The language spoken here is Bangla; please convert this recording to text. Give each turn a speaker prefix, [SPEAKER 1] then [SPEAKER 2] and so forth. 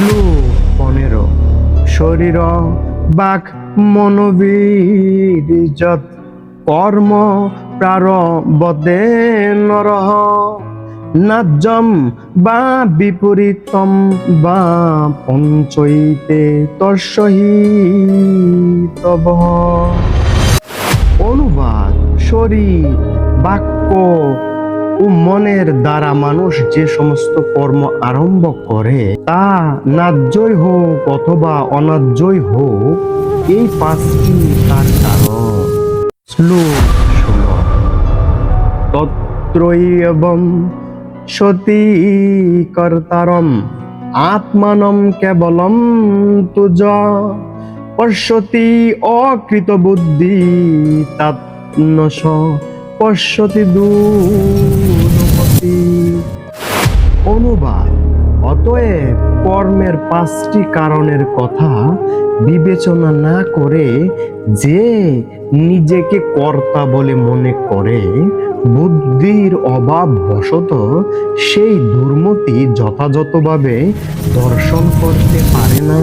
[SPEAKER 1] শ্লোক 15। শরীর বাক মনোবীর্যৎ কর্ম প্রারবদে নরহ নাজ্যম বা বিপরীতম বা পঞ্চৈতে তস্যহি তবঃ। অনুবাদ: শরীর, বাক্য ও মনের দ্বারা মানুষ যে সমস্ত কর্ম আরম্ভ করে তা ন্যায্যই হোক অথবা অন্যায্যই হোক, এই পাঁচটি তার কারণ। শ্লোক 16। তত্রৈবং সতি কর্তারম আত্মানম কেবলম তুজ পশ্যতি অকৃতবুদ্ধি তাৎনশ পশ্যতি দূরপতি। অনুবাদ: অতএব কর্মের পাঁচটি কারণের কথা বিবেচনা না করে যে নিজেকে কর্তা বলে মনে করে, বুদ্ধির অভাব বশত সেই দুর্মতি যথাযথভাবে দর্শন করতে পারে না।